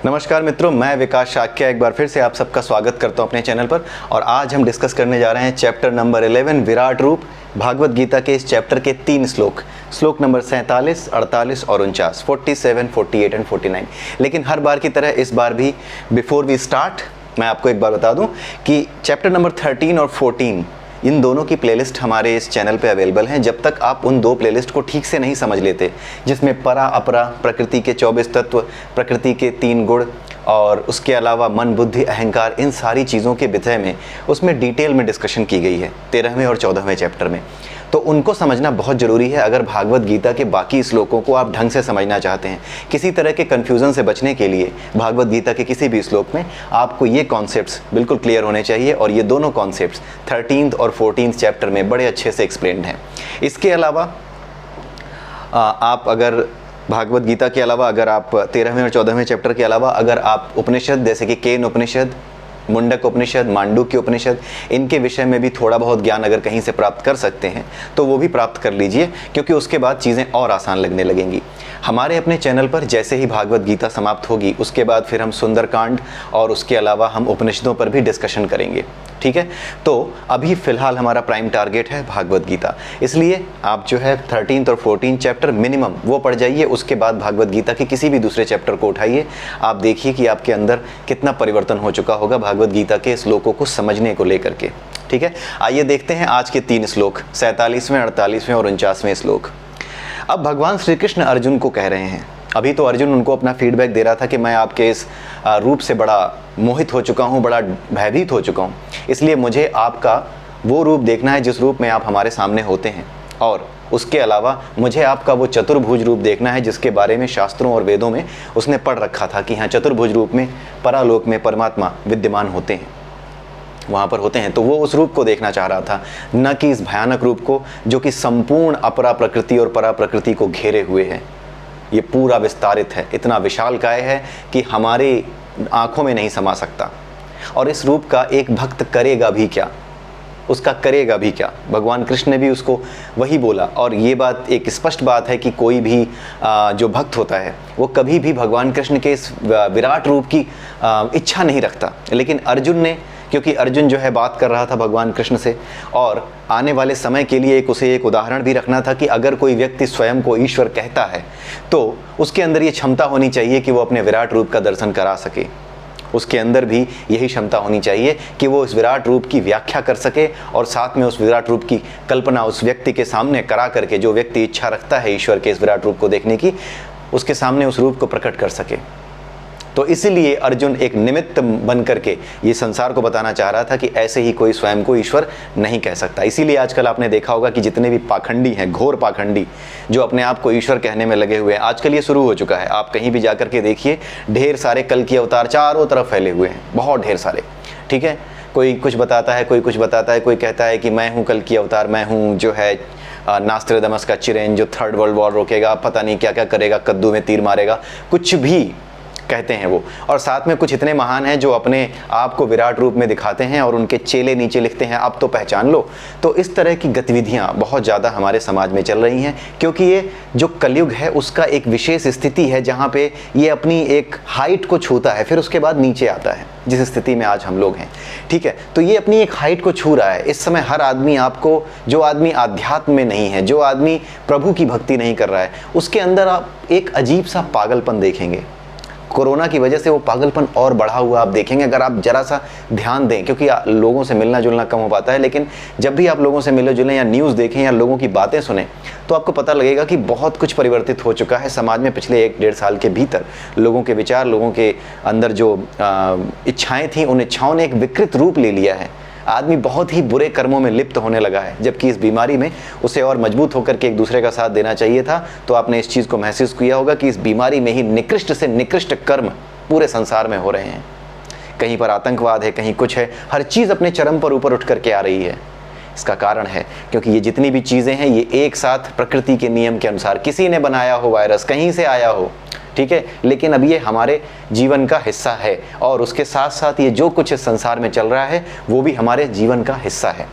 नमस्कार मित्रों, मैं विकास शाक्य एक बार फिर से आप सबका स्वागत करता हूं अपने चैनल पर। और आज हम डिस्कस करने जा रहे हैं चैप्टर नंबर 11 विराट रूप, भागवत गीता के इस चैप्टर के 3 श्लोक नंबर 47, 48 और 49, 47, 48 एंड 49। लेकिन हर बार की तरह इस बार भी बिफोर वी स्टार्ट मैं आपको एक बार बता दूं कि चैप्टर नंबर 13 और 14 इन दोनों की प्लेलिस्ट हमारे इस चैनल पे अवेलेबल हैं। जब तक आप उन दो प्लेलिस्ट को ठीक से नहीं समझ लेते, जिसमें परा अपरा, प्रकृति के 24 तत्व, प्रकृति के 3 गुण और उसके अलावा मन, बुद्धि, अहंकार, इन सारी चीज़ों के विषय में उसमें डिटेल में डिस्कशन की गई है 13वें और 14वें चैप्टर में। तो उनको समझना बहुत ज़रूरी है अगर भागवत गीता के बाकी श्लोकों को आप ढंग से समझना चाहते हैं। किसी तरह के कन्फ्यूज़न से बचने के लिए भागवत गीता के किसी भी श्लोक में आपको ये कॉन्सेप्ट्स बिल्कुल क्लियर होने चाहिए, और ये दोनों कॉन्सेप्ट्स 13th और 14th चैप्टर में बड़े अच्छे से एक्सप्लेन्ड हैं। इसके अलावा आप अगर भागवत गीता के अलावा अगर आप 13वें और 14वें चैप्टर के अलावा अगर आप उपनिषद जैसे कि केन उपनिषद, मुंडक उपनिषद, मांडुक्य उपनिषद, इनके विषय में भी थोड़ा बहुत ज्ञान अगर कहीं से प्राप्त कर सकते हैं तो वो भी प्राप्त कर लीजिए, क्योंकि उसके बाद चीज़ें और आसान लगने लगेंगी। हमारे अपने चैनल पर जैसे ही भागवत गीता समाप्त होगी उसके बाद फिर हम सुंदरकांड और उसके अलावा हम उपनिषदों पर भी डिस्कशन करेंगे, ठीक है। तो अभी फ़िलहाल हमारा प्राइम टारगेट है भागवत गीता, इसलिए आप जो है 13th और 14th चैप्टर मिनिमम वो पढ़ जाइए। उसके बाद भागवत गीता के किसी भी दूसरे चैप्टर को उठाइए, आप देखिए कि आपके अंदर कितना परिवर्तन हो चुका होगा भागवत गीता के श्लोकों को समझने को लेकर के, ठीक है। आइए देखते हैं आज के 3 श्लोक, 47वें, 48वें और 49वें श्लोक। अब भगवान श्री कृष्ण अर्जुन को कह रहे हैं, अभी तो अर्जुन उनको अपना फीडबैक दे रहा था कि मैं आपके इस रूप से बड़ा मोहित हो चुका हूँ, बड़ा भयभीत हो चुका हूँ, इसलिए मुझे आपका वो रूप देखना है जिस रूप में आप हमारे सामने होते हैं, और उसके अलावा मुझे आपका वो चतुर्भुज रूप देखना है जिसके बारे में शास्त्रों और वेदों में उसने पढ़ रखा था कि हाँ, चतुर्भुज रूप में परालोक में परमात्मा विद्यमान होते हैं, वहाँ पर होते हैं। तो वो उस रूप को देखना चाह रहा था, न कि इस भयानक रूप को जो कि संपूर्ण अपरा प्रकृति और परा प्रकृति को घेरे हुए है। ये पूरा विस्तारित है, इतना विशालकाय है कि हमारे आँखों में नहीं समा सकता। और इस रूप का एक भक्त करेगा भी क्या, उसका करेगा भी क्या। भगवान कृष्ण ने भी उसको वही बोला, और ये बात एक स्पष्ट बात है कि कोई भी जो भक्त होता है वो कभी भी भगवान कृष्ण के इस विराट रूप की इच्छा नहीं रखता। लेकिन अर्जुन ने, क्योंकि अर्जुन जो है बात कर रहा था भगवान कृष्ण से, और आने वाले समय के लिए उसे एक उदाहरण भी रखना था कि अगर कोई व्यक्ति स्वयं को ईश्वर कहता है तो उसके अंदर ये क्षमता होनी चाहिए कि वो अपने विराट रूप का दर्शन करा सके। उसके अंदर भी यही क्षमता होनी चाहिए कि वो इस विराट रूप की व्याख्या कर सके, और साथ में उस विराट रूप की कल्पना उस व्यक्ति के सामने करा करके, जो व्यक्ति इच्छा रखता है ईश्वर के इस विराट रूप को देखने की, उसके सामने उस रूप को प्रकट कर सके। तो इसीलिए अर्जुन एक निमित्त बन करके ये संसार को बताना चाह रहा था कि ऐसे ही कोई स्वयं को ईश्वर नहीं कह सकता। इसीलिए आजकल आपने देखा होगा कि जितने भी पाखंडी हैं, घोर पाखंडी, जो अपने आप को ईश्वर कहने में लगे हुए हैं, आजकल ये शुरू हो चुका है। आप कहीं भी जा कर के देखिए, ढेर सारे कल की अवतार चारों तरफ फैले हुए हैं, बहुत ढेर सारे, ठीक है। कोई कुछ बताता है, कोई कुछ बताता है, कोई कहता है कि मैं हूँ कल की अवतार, मैं हूँ जो है नास्ट्रेडमस का चिरेन जो 3rd वर्ल्ड वॉर रोकेगा, पता नहीं क्या क्या करेगा, कद्दू में तीर मारेगा, कुछ भी कहते हैं वो। और साथ में कुछ इतने महान हैं जो अपने आप को विराट रूप में दिखाते हैं और उनके चेले नीचे लिखते हैं अब तो पहचान लो। तो इस तरह की गतिविधियां बहुत ज़्यादा हमारे समाज में चल रही हैं, क्योंकि ये जो कलयुग है उसका एक विशेष स्थिति है जहाँ पे ये अपनी एक हाइट को छूता है, फिर उसके बाद नीचे आता है, जिस स्थिति में आज हम लोग हैं, ठीक है। तो ये अपनी एक हाइट को छू रहा है। इस समय हर आदमी आपको, जो आदमी आध्यात्म में नहीं है, जो आदमी प्रभु की भक्ति नहीं कर रहा है, उसके अंदर आप एक अजीब सा पागलपन देखेंगे। कोरोना की वजह से वो पागलपन और बढ़ा हुआ आप देखेंगे अगर आप जरा सा ध्यान दें, क्योंकि लोगों से मिलना जुलना कम हो पाता है। लेकिन जब भी आप लोगों से मिले जुलें या न्यूज़ देखें या लोगों की बातें सुने, तो आपको पता लगेगा कि बहुत कुछ परिवर्तित हो चुका है समाज में पिछले 1-1.5 साल के भीतर। लोगों के विचार, लोगों के अंदर जो इच्छाएँ थी, उन इच्छाओं ने एक विकृत रूप ले लिया है। आदमी बहुत ही बुरे कर्मों में लिप्त होने लगा है, जबकि इस बीमारी में उसे और मजबूत होकर के एक दूसरे का साथ देना चाहिए था। तो आपने इस चीज़ को महसूस किया होगा कि इस बीमारी में ही निकृष्ट से निकृष्ट कर्म पूरे संसार में हो रहे हैं। कहीं पर आतंकवाद है, कहीं कुछ है, हर चीज़ अपने चरम पर ऊपर उठ करके आ रही है। इसका कारण है क्योंकि ये जितनी भी चीज़ें हैं ये एक साथ प्रकृति के नियम के अनुसार, किसी ने बनाया हो वायरस, कहीं से आया हो, ठीक है, लेकिन अब ये हमारे जीवन का हिस्सा है, और उसके साथ साथ ये जो कुछ इस संसार में चल रहा है वो भी हमारे जीवन का हिस्सा है।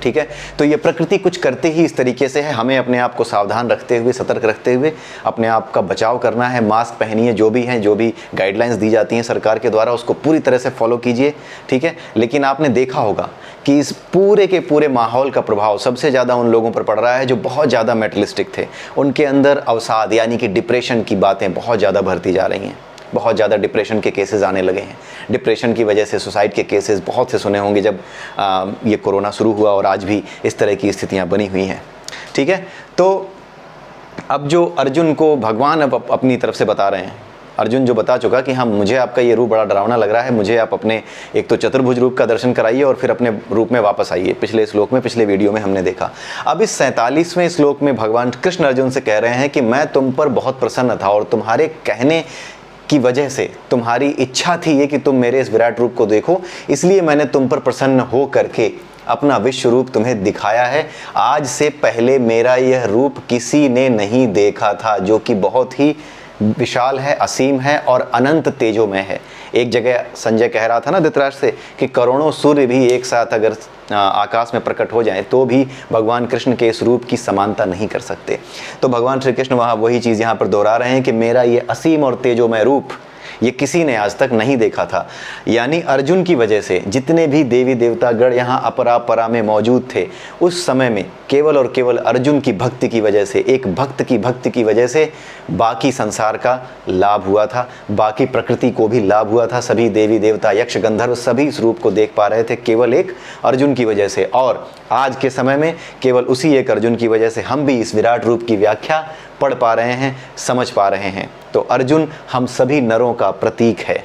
ठीक है। तो ये प्रकृति कुछ करते ही इस तरीके से है, हमें अपने आप को सावधान रखते हुए, सतर्क रखते हुए अपने आप का बचाव करना है। मास्क पहनिए, जो भी हैं, जो भी गाइडलाइंस दी जाती हैं सरकार के द्वारा उसको पूरी तरह से फॉलो कीजिए, ठीक है। लेकिन आपने देखा होगा कि इस पूरे के पूरे माहौल का प्रभाव सबसे ज़्यादा उन लोगों पर पड़ रहा है जो बहुत ज़्यादा मेटलिस्टिक थे। उनके अंदर अवसाद यानी कि डिप्रेशन की बातें बहुत ज़्यादा बढ़ती जा रही हैं, बहुत ज़्यादा डिप्रेशन के केसेस आने लगे हैं। डिप्रेशन की वजह से सुसाइड के केसेस बहुत से सुने होंगे जब ये कोरोना शुरू हुआ, और आज भी इस तरह की स्थितियां बनी हुई हैं, ठीक है। तो अब जो अर्जुन को भगवान अब अपनी तरफ से बता रहे हैं, अर्जुन जो बता चुका कि हाँ मुझे आपका ये रूप बड़ा डरावना लग रहा है, मुझे आप अपने एक तो चतुर्भुज रूप का दर्शन कराइए और फिर अपने रूप में वापस आइए। पिछले श्लोक में, पिछले वीडियो में हमने देखा। अब इस 47वें श्लोक में भगवान कृष्ण अर्जुन से कह रहे हैं कि मैं तुम पर बहुत प्रसन्न था और तुम्हारे कहने की वजह से, तुम्हारी इच्छा थी ये कि तुम मेरे इस विराट रूप को देखो, इसलिए मैंने तुम पर प्रसन्न हो करके अपना विश्व रूप तुम्हें दिखाया है। आज से पहले मेरा यह रूप किसी ने नहीं देखा था, जो कि बहुत ही विशाल है, असीम है और अनंत तेजोमय है। एक जगह संजय कह रहा था ना धृतराष्ट्र से कि करोड़ों सूर्य भी एक साथ अगर आकाश में प्रकट हो जाएं तो भी भगवान कृष्ण के इस रूप की समानता नहीं कर सकते। तो भगवान श्री कृष्ण वहाँ वही चीज़ यहाँ पर दोहरा रहे हैं कि मेरा ये असीम और तेजोमय रूप ये किसी ने आज तक नहीं देखा था। यानी अर्जुन की वजह से जितने भी देवी देवतागण यहाँ अपरापरा में मौजूद थे, उस समय में केवल और केवल अर्जुन की भक्ति की वजह से, एक भक्त की भक्ति की वजह से बाकी संसार का लाभ हुआ था, बाकी प्रकृति को भी लाभ हुआ था। सभी देवी देवता, यक्ष, गंधर्व सभी इस रूप को देख पा रहे थे केवल एक अर्जुन की वजह से। और आज के समय में केवल उसी एक अर्जुन की वजह से हम भी इस विराट रूप की व्याख्या पढ़ पा रहे हैं, समझ पा रहे हैं। तो अर्जुन हम सभी नरों का प्रतीक है।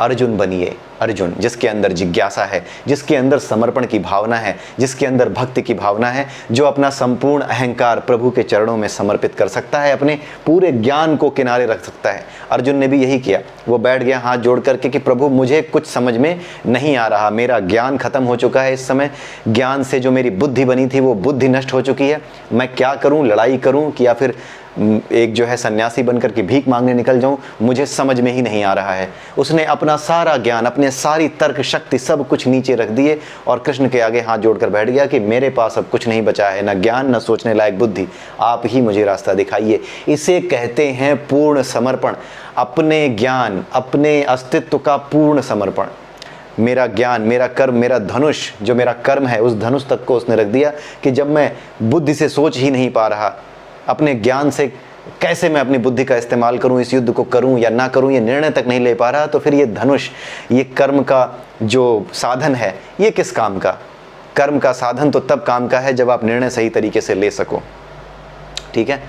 अर्जुन बनिए, अर्जुन जिसके अंदर जिज्ञासा है, जिसके अंदर समर्पण की भावना है, जिसके अंदर भक्ति की भावना है, जो अपना संपूर्ण अहंकार प्रभु के चरणों में समर्पित कर सकता है, अपने पूरे ज्ञान को किनारे रख सकता है। अर्जुन ने भी यही किया, वो बैठ गया हाथ जोड़ करके कि प्रभु मुझे कुछ समझ में नहीं आ रहा, मेरा ज्ञान खत्म हो चुका है, इस समय ज्ञान से जो मेरी बुद्धि बनी थी वो बुद्धि नष्ट हो चुकी है। मैं क्या करूं, लड़ाई करूं कि या फिर एक जो है सन्यासी बनकर के भीख मांगने निकल जाऊं, मुझे समझ में ही नहीं आ रहा है। उसने अपना सारा ज्ञान, अपने सारी तर्क शक्ति सब कुछ नीचे रख दिए और कृष्ण के आगे हाथ जोड़कर बैठ गया कि मेरे पास अब कुछ नहीं बचा है, न ज्ञान न सोचने लायक बुद्धि, आप ही मुझे रास्ता दिखाइए। इसे कहते हैं पूर्ण समर्पण, अपने ज्ञान, अपने अस्तित्व का पूर्ण समर्पण। मेरा ज्ञान, मेरा कर्म, मेरा धनुष, जो मेरा कर्म है उस धनुष तक को उसने रख दिया कि जब मैं बुद्धि से सोच ही नहीं पा रहा, अपने ज्ञान से कैसे मैं अपनी बुद्धि का इस्तेमाल करूं, इस युद्ध को करूं या ना करूं, ये निर्णय तक नहीं ले पा रहा, तो फिर ये धनुष, ये कर्म का जो साधन है, ये किस काम का? कर्म का साधन तो तब काम का है जब आप निर्णय सही तरीके से ले सको, ठीक है।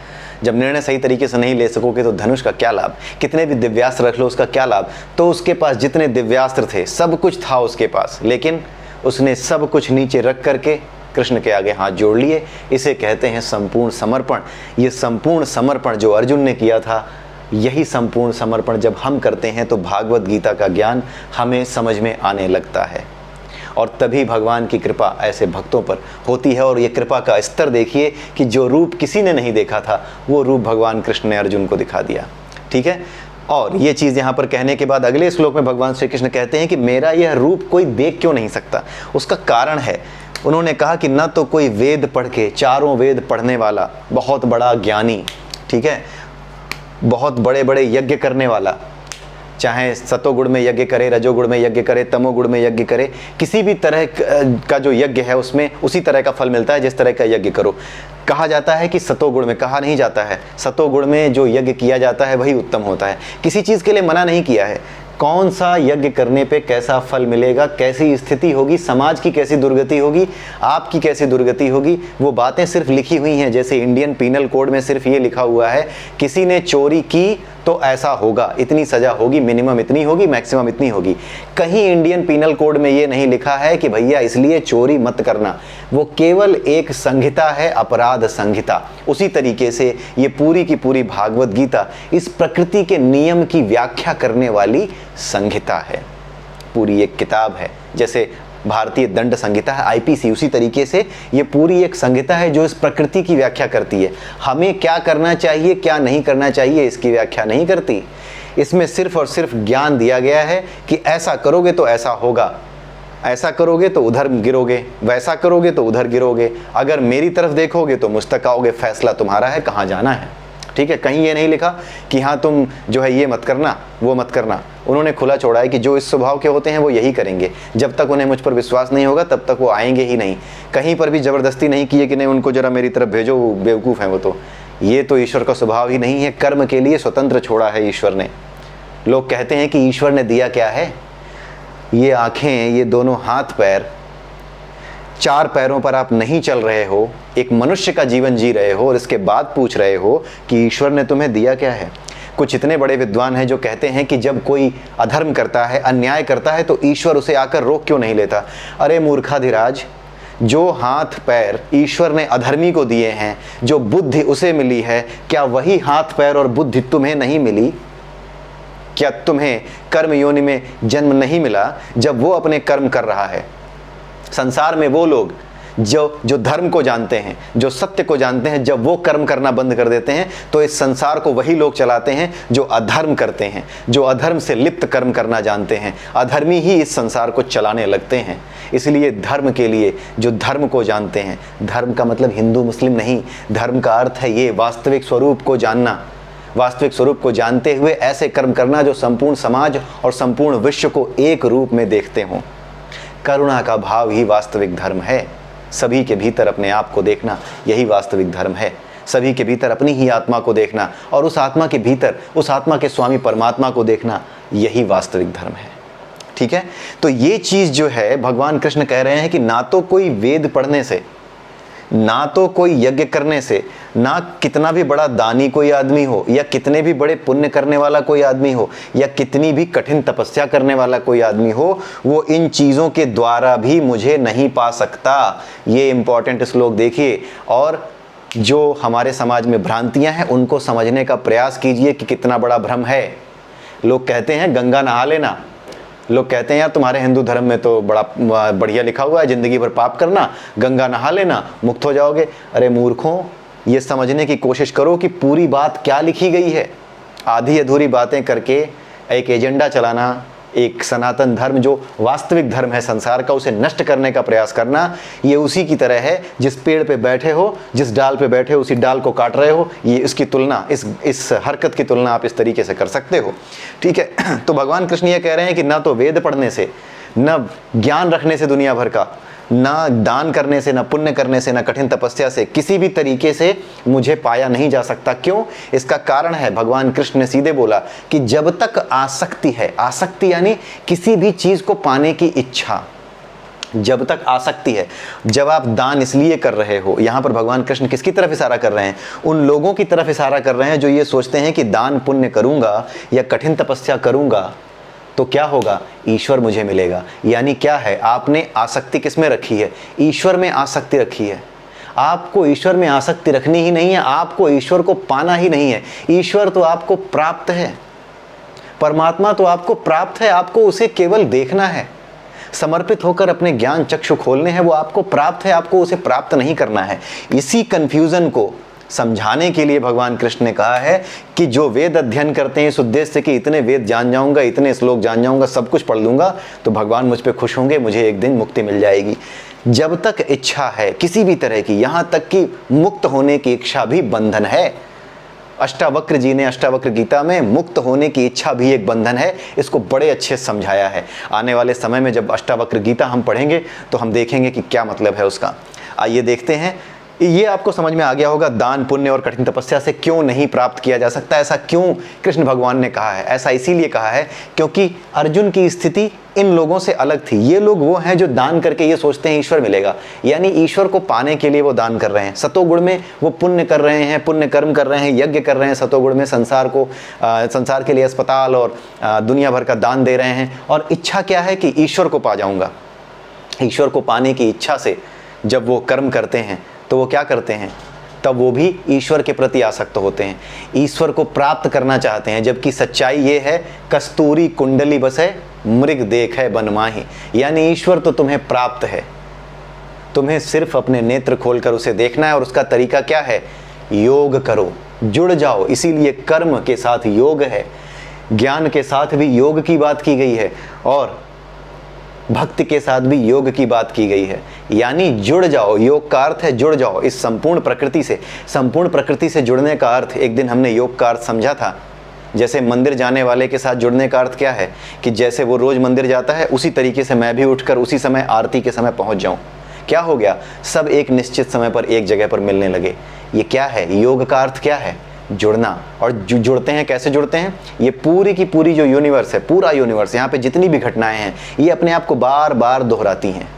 जब निर्णय सही तरीके से नहीं ले सकोगे तो धनुष का क्या लाभ? कितने भी दिव्यास्त्र रख लो उसका क्या लाभ? तो उसके पास जितने दिव्यास्त्र थे, सब कुछ था उसके पास, लेकिन उसने सब कुछ नीचे रख करके कृष्ण के आगे हाथ जोड़ लिए। इसे कहते हैं संपूर्ण समर्पण। ये संपूर्ण समर्पण जो अर्जुन ने किया था, यही संपूर्ण समर्पण जब हम करते हैं तो भागवत गीता का ज्ञान हमें समझ में आने लगता है, और तभी भगवान की कृपा ऐसे भक्तों पर होती है। और ये कृपा का स्तर देखिए कि जो रूप किसी ने नहीं देखा था, वो रूप भगवान कृष्ण ने अर्जुन को दिखा दिया, ठीक है। और ये चीज़ यहाँ पर कहने के बाद अगले श्लोक में भगवान श्री कृष्ण कहते हैं कि मेरा यह रूप कोई देख क्यों नहीं सकता? उसका कारण है, उन्होंने कहा कि न तो कोई वेद पढ़ के, चारों वेद पढ़ने वाला बहुत बड़ा ज्ञानी, ठीक है, बहुत बड़े बड़े यज्ञ करने वाला, चाहे सतोगुण में यज्ञ करे, रजोगुण में यज्ञ करे, तमोगुण में यज्ञ करे, किसी भी तरह का जो यज्ञ है उसमें उसी तरह का फल मिलता है जिस तरह का यज्ञ करो। कहा जाता है कि सतोगुण में, कहा नहीं जाता है, सतोगुण में जो यज्ञ किया जाता है वही उत्तम होता है। किसी चीज़ के लिए मना नहीं किया है, कौन सा यज्ञ करने पे कैसा फल मिलेगा, कैसी स्थिति होगी, समाज की कैसी दुर्गति होगी, आपकी कैसी दुर्गति होगी, वो बातें सिर्फ लिखी हुई हैं। जैसे इंडियन पीनल कोड में सिर्फ ये लिखा हुआ है, किसी ने चोरी की तो ऐसा होगा, इतनी सजा होगी, मिनिमम इतनी होगी, मैक्सिमम इतनी होगी। कहीं इंडियन पीनल कोड में ये नहीं लिखा है कि भैया इसलिए चोरी मत करना। वो केवल एक संहिता है, अपराध संहिता। उसी तरीके से ये पूरी की पूरी भागवत गीता इस प्रकृति के नियम की व्याख्या करने वाली संहिता है, पूरी एक किताब है। जैसे भारतीय दंड संहिता है, आईपीसी, उसी तरीके से ये पूरी एक संहिता है जो इस प्रकृति की व्याख्या करती है। हमें क्या करना चाहिए, क्या नहीं करना चाहिए, इसकी व्याख्या नहीं करती। इसमें सिर्फ और सिर्फ ज्ञान दिया गया है कि ऐसा करोगे तो ऐसा होगा, ऐसा करोगे तो उधर गिरोगे, वैसा करोगे तो उधर गिरोगे, अगर मेरी तरफ देखोगे तो मुझ तक आओगे, फैसला तुम्हारा है कहाँ जाना है। ठीक है, कहीं ये नहीं लिखा कि हाँ तुम जो है ये मत करना वो मत करना। उन्होंने खुला छोड़ा है कि जो इस स्वभाव के होते हैं वो यही करेंगे। जब तक उन्हें मुझ पर विश्वास नहीं होगा तब तक वो आएंगे ही नहीं। कहीं पर भी ज़बरदस्ती नहीं की है कि नहीं उनको ज़रा मेरी तरफ भेजो, वो बेवकूफ़ हैं वो तो। ये तो ईश्वर का स्वभाव ही नहीं है। कर्म के लिए स्वतंत्र छोड़ा है ईश्वर ने। लोग कहते हैं कि ईश्वर ने दिया क्या है, ये आँखें, ये दोनों हाथ पैर, 4 पैरों पर आप नहीं चल रहे हो, एक मनुष्य का जीवन जी रहे हो और इसके बाद पूछ रहे हो कि ईश्वर ने तुम्हें दिया क्या है। कुछ इतने बड़े विद्वान हैं जो कहते हैं कि जब कोई अधर्म करता है, अन्याय करता है, तो ईश्वर उसे आकर रोक क्यों नहीं लेता। अरे मूर्खाधिराज, जो हाथ पैर ईश्वर ने अधर्मी को दिए हैं, जो बुद्धि उसे मिली है, क्या वही हाथ पैर और बुद्धि तुम्हें नहीं मिली? क्या तुम्हें कर्म योनि में जन्म नहीं मिला जब वो अपने कर्म कर रहा है? संसार में वो लोग जो धर्म को जानते हैं, जो सत्य को जानते हैं, जब वो कर्म करना बंद कर देते हैं तो इस संसार को वही लोग चलाते हैं जो अधर्म करते हैं, जो अधर्म से लिप्त कर्म करना जानते हैं। अधर्मी ही इस संसार को चलाने लगते हैं। इसलिए धर्म के लिए जो धर्म को जानते हैं, धर्म का मतलब हिंदू मुस्लिम नहीं, धर्म का अर्थ है ये वास्तविक स्वरूप को जानना। वास्तविक स्वरूप को जानते हुए ऐसे कर्म करना जो संपूर्ण समाज और संपूर्ण विश्व को एक रूप में देखते हों। करुणा का भाव ही वास्तविक धर्म है। सभी के भीतर अपने आप को देखना, यही वास्तविक धर्म है। सभी के भीतर अपनी ही आत्मा को देखना और उस आत्मा के भीतर उस आत्मा के स्वामी परमात्मा को देखना, यही वास्तविक धर्म है। ठीक है, तो ये चीज़ जो है भगवान कृष्ण कह रहे हैं कि ना तो कोई वेद पढ़ने से, ना तो कोई यज्ञ करने से, ना कितना भी बड़ा दानी कोई आदमी हो, या कितने भी बड़े पुण्य करने वाला कोई आदमी हो, या कितनी भी कठिन तपस्या करने वाला कोई आदमी हो, वो इन चीज़ों के द्वारा भी मुझे नहीं पा सकता। ये इंपॉर्टेंट श्लोक देखिए। और जो हमारे समाज में भ्रांतियां हैं उनको समझने का प्रयास कीजिए कि कितना बड़ा भ्रम है। लोग कहते हैं गंगा नहा लेना, लोग कहते हैं यार तुम्हारे हिंदू धर्म में तो बड़ा बढ़िया लिखा हुआ है, जिंदगी भर पाप करना, गंगा नहा लेना, मुक्त हो जाओगे। अरे मूर्खों, ये समझने की कोशिश करो कि पूरी बात क्या लिखी गई है। आधी अधूरी बातें करके एक एजेंडा चलाना, एक सनातन धर्म जो वास्तविक धर्म है संसार का, उसे नष्ट करने का प्रयास करना, ये उसी की तरह है जिस पेड़ पे बैठे हो, जिस डाल पे बैठे हो उसी डाल को काट रहे हो। ये इसकी तुलना, इस हरकत की तुलना आप इस तरीके से कर सकते हो। ठीक है, तो भगवान कृष्ण ये कह रहे हैं कि ना तो वेद पढ़ने से, न ज्ञान रखने से दुनिया भर का, ना दान करने से, ना पुण्य करने से, ना कठिन तपस्या से, किसी भी तरीके से मुझे पाया नहीं जा सकता। क्यों? इसका कारण है, भगवान कृष्ण ने सीधे बोला कि जब तक आसक्ति है, आसक्ति यानी किसी भी चीज़ को पाने की इच्छा, जब तक आसक्ति है, जब आप दान इसलिए कर रहे हो, यहाँ पर भगवान कृष्ण किसकी तरफ इशारा कर रहे हैं? उन लोगों की तरफ इशारा कर रहे हैं जो ये सोचते हैं कि दान पुण्य करूँगा या कठिन तपस्या करूँगा तो क्या होगा, ईश्वर मुझे मिलेगा। यानी क्या है, आपने आसक्ति किस में रखी है? ईश्वर में आसक्ति रखी है। आपको ईश्वर में आसक्ति रखनी ही नहीं है, आपको ईश्वर को पाना ही नहीं है। ईश्वर तो आपको प्राप्त है, परमात्मा तो आपको प्राप्त है, आपको उसे केवल देखना है, समर्पित होकर अपने ज्ञान चक्षु खोलने हैं, वो आपको प्राप्त है, आपको उसे प्राप्त नहीं करना है। इसी कंफ्यूजन को समझाने के लिए भगवान कृष्ण ने कहा है कि जो वेद अध्ययन करते हैं इस उद्देश्य से कि इतने वेद जान जाऊंगा, इतने श्लोक जान जाऊंगा, सब कुछ पढ़ लूंगा तो भगवान मुझ पे खुश होंगे, मुझे एक दिन मुक्ति मिल जाएगी। जब तक इच्छा है किसी भी तरह की, यहाँ तक कि मुक्त होने की इच्छा भी बंधन है। अष्टावक्र जी ने अष्टावक्र गीता में मुक्त होने की इच्छा भी एक बंधन है, इसको बड़े अच्छे से समझाया है। आने वाले समय में जब अष्टावक्र गीता हम पढ़ेंगे तो हम देखेंगे कि क्या मतलब है उसका। आइए देखते हैं। ये आपको समझ में आ गया होगा दान पुण्य और कठिन तपस्या से क्यों नहीं प्राप्त किया जा सकता। ऐसा क्यों कृष्ण भगवान ने कहा है? ऐसा इसीलिए कहा है क्योंकि अर्जुन की स्थिति इन लोगों से अलग थी। ये लोग वो हैं जो दान करके ये सोचते हैं ईश्वर मिलेगा, यानी ईश्वर को पाने के लिए वो दान कर रहे हैं। सतोगुण में वो पुण्य कर रहे हैं, पुण्य कर्म कर रहे हैं, यज्ञ कर रहे हैं। सतोगुण में संसार के लिए अस्पताल और दुनिया भर का दान दे रहे हैं। और इच्छा क्या है कि ईश्वर को पा जाऊंगा। ईश्वर को पाने की इच्छा से जब वो कर्म करते हैं तो वो क्या करते हैं, तब वो भी ईश्वर के प्रति आसक्त होते हैं, ईश्वर को प्राप्त करना चाहते हैं। जबकि सच्चाई ये है, कस्तूरी कुंडली बसे मृग देखे बन माही, यानी ईश्वर तो तुम्हें प्राप्त है, तुम्हें सिर्फ अपने नेत्र खोलकर उसे देखना है। और उसका तरीका क्या है? योग करो, जुड़ जाओ। इसीलिए कर्म के साथ योग है, ज्ञान के साथ भी योग की बात की गई है। और भक्ति के साथ भी योग की बात की गई है। यानी जुड़ जाओ, योग का अर्थ है जुड़ जाओ इस संपूर्ण प्रकृति से। संपूर्ण प्रकृति से जुड़ने का अर्थ, एक दिन हमने योग का अर्थ समझा था, जैसे मंदिर जाने वाले के साथ जुड़ने का अर्थ क्या है कि जैसे वो रोज मंदिर जाता है उसी तरीके से मैं भी उठकर उसी समय आरती के समय पहुंच जाऊं। क्या हो गया, सब एक निश्चित समय पर एक जगह पर मिलने लगे। ये क्या है, योग का अर्थ क्या है, जुड़ना। और जुड़ते हैं, कैसे जुड़ते हैं, ये पूरी की पूरी जो यूनिवर्स है, पूरा यूनिवर्स, यहाँ पे जितनी भी घटनाएं हैं ये अपने आप को बार बार दोहराती हैं।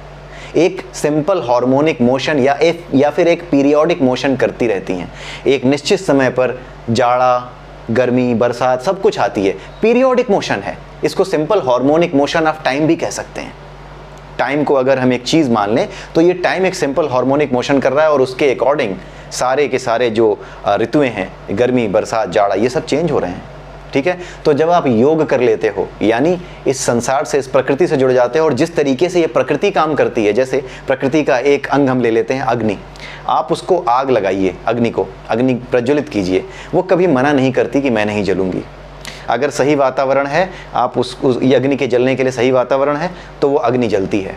एक सिंपल हार्मोनिक मोशन या फिर एक पीरियोडिक मोशन करती रहती हैं। एक निश्चित समय पर जाड़ा, गर्मी, बरसात सब कुछ आती है, पीरियोडिक मोशन है। इसको simple harmonic motion of time भी कह सकते हैं। टाइम को अगर हम एक चीज़ मान लें तो ये टाइम एक सिंपल हार्मोनिक मोशन कर रहा है और उसके अकॉर्डिंग सारे के सारे जो ऋतुएं हैं, गर्मी, बरसात, जाड़ा, ये सब चेंज हो रहे हैं। ठीक है, तो जब आप योग कर लेते हो यानी इस संसार से, इस प्रकृति से जुड़ जाते हो और जिस तरीके से ये प्रकृति काम करती है, जैसे प्रकृति का एक अंग हम ले लेते हैं अग्नि, आप उसको आग लगाइए, अग्नि प्रज्वलित कीजिए, वो कभी मना नहीं करती कि मैं नहीं जलूंगी। अगर सही वातावरण है, आप उस अग्नि के जलने के लिए सही वातावरण है तो वो अग्नि जलती है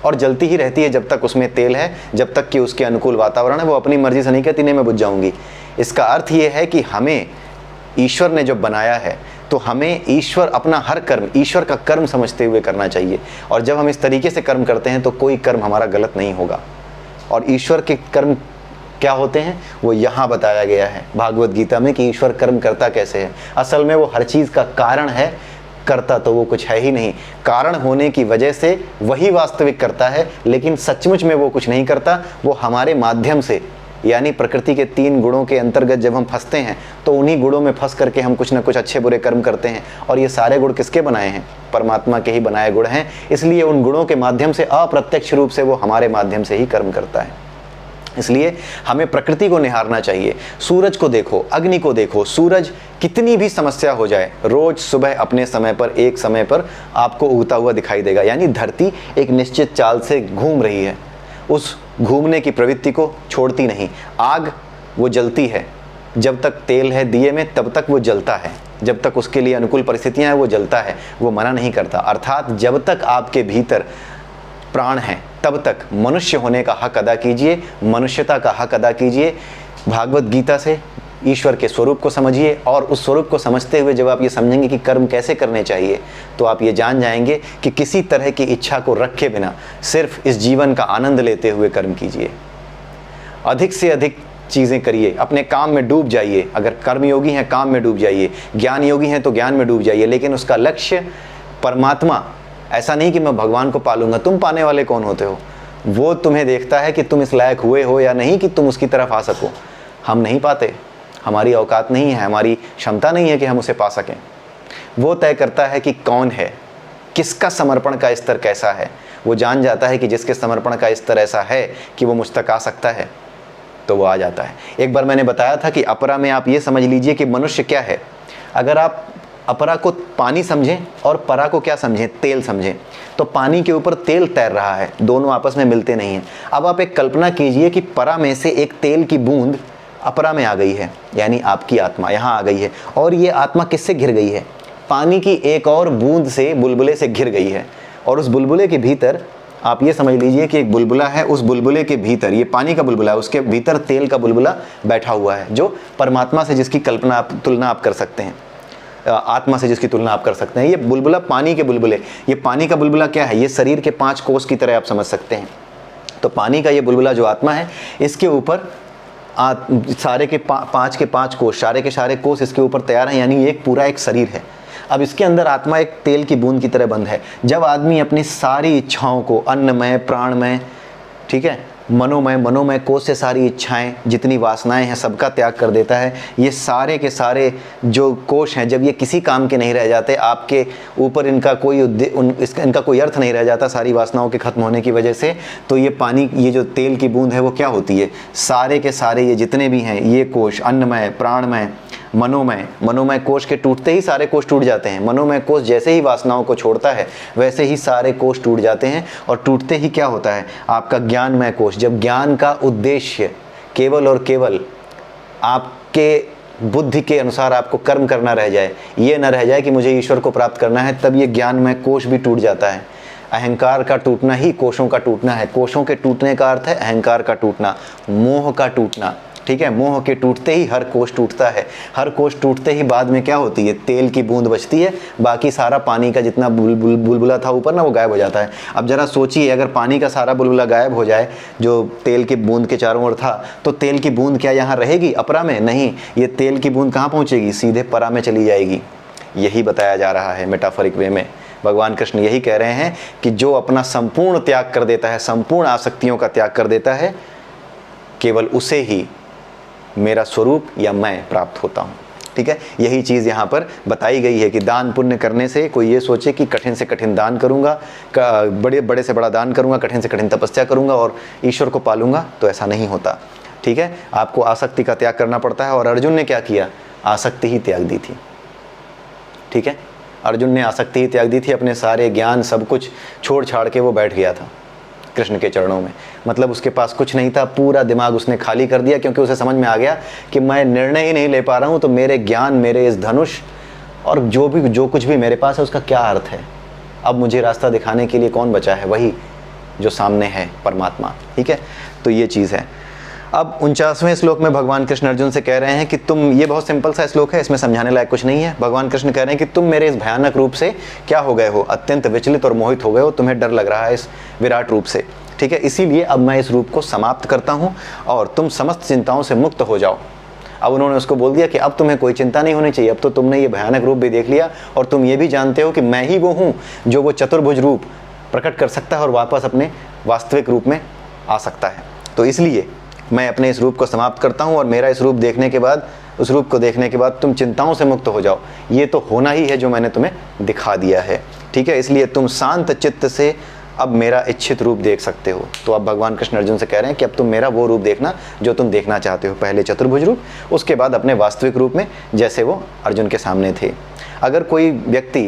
और जलती ही रहती है जब तक उसमें तेल है, जब तक कि उसके अनुकूल वातावरण है। वो अपनी मर्जी से नहीं कहती नहीं मैं बुझ जाऊंगी। इसका अर्थ ये है कि हमें ईश्वर ने जो बनाया है तो हमें ईश्वर अपना हर कर्म ईश्वर का कर्म समझते हुए करना चाहिए। और जब हम इस तरीके से कर्म करते हैं तो कोई कर्म हमारा गलत नहीं होगा। और ईश्वर के कर्म क्या होते हैं वो यहाँ बताया गया है भागवत गीता में कि ईश्वर कर्म करता कैसे है। असल में वो हर चीज़ का कारण है, करता तो वो कुछ है ही नहीं। कारण होने की वजह से वही वास्तविक करता है, लेकिन सचमुच में वो कुछ नहीं करता। वो हमारे माध्यम से, यानी प्रकृति के 3 गुणों के अंतर्गत जब हम फंसते हैं तो उन्हीं गुणों में फंस करके हम कुछ ना कुछ अच्छे बुरे कर्म करते हैं। और ये सारे गुण किसके बनाए हैं, परमात्मा के ही बनाए गुण हैं। इसलिए उन गुणों के माध्यम से अप्रत्यक्ष रूप से वो हमारे माध्यम से ही कर्म करता है। इसलिए हमें प्रकृति को निहारना चाहिए। सूरज को देखो, अग्नि को देखो। सूरज कितनी भी समस्या हो जाए, रोज सुबह अपने समय पर, एक समय पर आपको उगता हुआ दिखाई देगा। यानी धरती एक निश्चित चाल से घूम रही है, उस घूमने की प्रवृत्ति को छोड़ती नहीं। आग वो जलती है, जब तक तेल है दिए में तब तक वो जलता है, जब तक उसके लिए अनुकूल परिस्थितियां हैं वो जलता है, वो मना नहीं करता। अर्थात जब तक आपके भीतर प्राण है तब तक मनुष्य होने का हक अदा कीजिए, मनुष्यता का हक अदा कीजिए। भागवत गीता से ईश्वर के स्वरूप को समझिए और उस स्वरूप को समझते हुए जब आप ये समझेंगे कि कर्म कैसे करने चाहिए तो आप ये जान जाएंगे कि किसी तरह की इच्छा को रखे बिना सिर्फ इस जीवन का आनंद लेते हुए कर्म कीजिए। अधिक से अधिक चीज़ें करिए, अपने काम में डूब जाइए। अगर कर्मयोगी हैं काम में डूब जाइए, ज्ञान योगी हैं तो ज्ञान में डूब जाइए, लेकिन उसका लक्ष्य परमात्मा। ऐसा नहीं कि मैं भगवान को पालूंगा। तुम पाने वाले कौन होते हो? वो तुम्हें देखता है कि तुम इस लायक हुए हो या नहीं कि तुम उसकी तरफ आ सको। हम नहीं पाते, हमारी औकात नहीं है, हमारी क्षमता नहीं है कि हम उसे पा सकें। वो तय करता है कि कौन है, किसका समर्पण का स्तर कैसा है। वो जान जाता है कि जिसके समर्पण का स्तर ऐसा है कि वो मुझ तक आ सकता है तो वो आ जाता है। एक बार मैंने बताया था कि अपरा में आप ये समझ लीजिए कि मनुष्य क्या है। अगर आप अपरा को पानी समझें और परा को क्या समझें, तेल समझें, तो पानी के ऊपर तेल तैर रहा है, दोनों आपस में मिलते नहीं हैं। अब आप एक कल्पना कीजिए कि परा में से एक तेल की बूंद अपरा में आ गई है, यानी आपकी आत्मा यहाँ आ गई है। और ये आत्मा किससे घिर गई है? पानी की एक और बूंद से, बुलबुले से घिर गई है। और उस बुलबुले के भीतर आप ये समझ लीजिए कि एक बुलबुला है, उस बुलबुले के भीतर, ये पानी का बुलबुला है, उसके भीतर तेल का बुलबुला बैठा हुआ है, जो परमात्मा से जिसकी तुलना आप कर सकते हैं, आत्मा से जिसकी तुलना आप कर सकते हैं। ये बुलबुला पानी के बुलबुले, ये पानी का बुलबुला क्या है? ये शरीर के 5 कोष की तरह आप समझ सकते हैं। तो पानी का ये बुलबुला जो आत्मा है, इसके ऊपर सारे के 5 के 5 कोष, सारे के सारे कोष इसके ऊपर तैयार हैं, यानी एक पूरा एक शरीर है। अब इसके अंदर आत्मा एक तेल की बूंद की तरह बंद है। जब आदमी अपनी सारी इच्छाओं को, अन्नमय, प्राणमय, ठीक है, मनोमय कोष से सारी इच्छाएं, जितनी वासनाएं हैं, सबका त्याग कर देता है, ये सारे के सारे जो कोष हैं, जब ये किसी काम के नहीं रह जाते, आपके ऊपर इनका कोई इनका कोई अर्थ नहीं रह जाता सारी वासनाओं के खत्म होने की वजह से, तो ये पानी, ये जो तेल की बूंद है वो क्या होती है? सारे के सारे ये जितने भी हैं ये कोष, अन्नमय, प्राणमय, मनोमय कोष के टूटते ही सारे कोष टूट जाते हैं। मनोमय कोष जैसे ही वासनाओं को छोड़ता है वैसे ही सारे कोष टूट जाते हैं। और टूटते ही क्या होता है? आपका ज्ञानमय कोष, जब ज्ञान का उद्देश्य केवल और केवल आपके बुद्धि के अनुसार आपको कर्म करना रह जाए, ये न रह जाए कि मुझे ईश्वर को प्राप्त करना है, तब ये ज्ञानमय कोष भी टूट जाता है। अहंकार का टूटना ही कोशों का टूटना है। कोशों के टूटने का अर्थ है अहंकार का टूटना, मोह का टूटना। ठीक है, मोह के टूटते ही हर कोश टूटता है। हर कोश टूटते ही बाद में क्या होती है, तेल की बूंद बचती है, बाकी सारा पानी का जितना बुलबुला था ऊपर ना, वो गायब हो जाता है। अब जरा सोचिए, अगर पानी का सारा बुलबुला गायब हो जाए जो तेल की बूंद के चारों ओर था, तो तेल की बूंद क्या यहाँ रहेगी अपरा में? नहीं, ये तेल की बूंद कहाँ पहुँचेगी? सीधे परा में चली जाएगी। यही बताया जा रहा है मेटाफोरिक वे में। भगवान कृष्ण यही कह रहे हैं कि जो अपना संपूर्ण त्याग कर देता है, संपूर्ण आसक्तियों का त्याग कर देता है, केवल उसे ही मेरा स्वरूप या मैं प्राप्त होता हूँ। ठीक है, यही चीज़ यहाँ पर बताई गई है कि दान पुण्य करने से कोई ये सोचे कि कठिन से कठिन दान करूँगा, बड़े से बड़ा दान करूँगा, कठिन से कठिन तपस्या करूँगा और ईश्वर को पालूंगा, तो ऐसा नहीं होता। ठीक है, आपको आसक्ति का त्याग करना पड़ता है। और अर्जुन ने क्या किया? आसक्ति ही त्याग दी थी। ठीक है, अर्जुन ने आसक्ति ही त्याग दी थी, अपने सारे ज्ञान सब कुछ छोड़ छाड़ के वो बैठ गया था कृष्ण के चरणों में। मतलब उसके पास कुछ नहीं था, पूरा दिमाग उसने खाली कर दिया, क्योंकि उसे समझ में आ गया कि मैं निर्णय ही नहीं ले पा रहा हूँ, तो मेरे ज्ञान, मेरे इस धनुष और जो कुछ भी मेरे पास है उसका क्या अर्थ है? अब मुझे रास्ता दिखाने के लिए कौन बचा है? वही जो सामने है, परमात्मा। ठीक है, तो ये चीज़ है। अब 49वें श्लोक में भगवान कृष्ण अर्जुन से कह रहे हैं कि तुम, ये बहुत सिंपल सा श्लोक है, इसमें समझाने लायक कुछ नहीं है। भगवान कृष्ण कह रहे हैं कि तुम मेरे इस भयानक रूप से क्या हो गए हो? अत्यंत विचलित और मोहित हो गए हो, तुम्हें डर लग रहा है इस विराट रूप से। ठीक है, इसीलिए अब मैं इस रूप को समाप्त करता हूँ और तुम समस्त चिंताओं से मुक्त हो जाओ। अब उन्होंने उसको बोल दिया कि अब तुम्हें कोई चिंता नहीं होनी चाहिए, अब तो तुमने ये भयानक रूप भी देख लिया और तुम ये भी जानते हो कि मैं ही वो हूँ जो वो चतुर्भुज रूप प्रकट कर सकता है और वापस अपने वास्तविक रूप में आ सकता है। तो इसलिए मैं अपने इस रूप को समाप्त करता हूँ और मेरा इस रूप देखने के बाद, उस रूप को देखने के बाद तुम चिंताओं से मुक्त हो जाओ। ये तो होना ही है जो मैंने तुम्हें दिखा दिया है। ठीक है, इसलिए तुम शांत चित्त से अब मेरा इच्छित रूप देख सकते हो। तो अब भगवान कृष्ण अर्जुन से कह रहे हैं कि अब तुम मेरा वो रूप देखना जो तुम देखना चाहते हो। पहले चतुर्भुज रूप, उसके बाद अपने वास्तविक रूप में, जैसे वो अर्जुन के सामने थे। अगर कोई व्यक्ति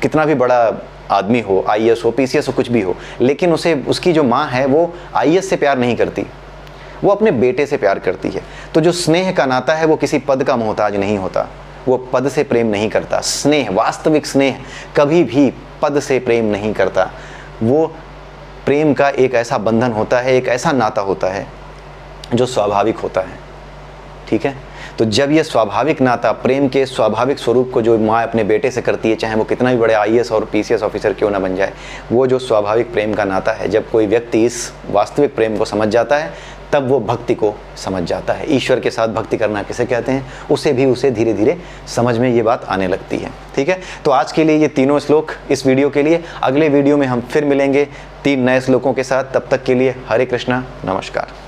कितना भी बड़ा आदमी हो, IAS हो, PCS हो, कुछ भी हो, लेकिन उसे, उसकी जो माँ है वो IAS से प्यार नहीं करती, वो अपने बेटे से प्यार करती है, तो जो स्नेह का नाता है वो किसी पद का मोहताज नहीं होता। वो पद से प्रेम नहीं करता। स्नेह, वास्तविक स्नेह कभी भी पद से प्रेम नहीं करता। वो प्रेम का एक ऐसा बंधन होता है, एक ऐसा नाता होता है जो स्वाभाविक होता है। ठीक है, तो जब ये स्वाभाविक नाता, प्रेम के स्वाभाविक स्वरूप को जो माँ अपने बेटे से करती है, चाहे वो कितना भी बड़े IAS और PCS ऑफिसर क्यों ना बन जाए, वो जो स्वाभाविक प्रेम का नाता है, जब कोई व्यक्ति इस वास्तविक प्रेम को समझ जाता है, तब वो भक्ति को समझ जाता है। ईश्वर के साथ भक्ति करना किसे कहते हैं, उसे धीरे धीरे समझ में ये बात आने लगती है। ठीक है, तो आज के लिए ये तीनों श्लोक इस वीडियो के लिए। अगले वीडियो में हम फिर मिलेंगे 3 नए श्लोकों के साथ। तब तक के लिए हरे कृष्णा, नमस्कार।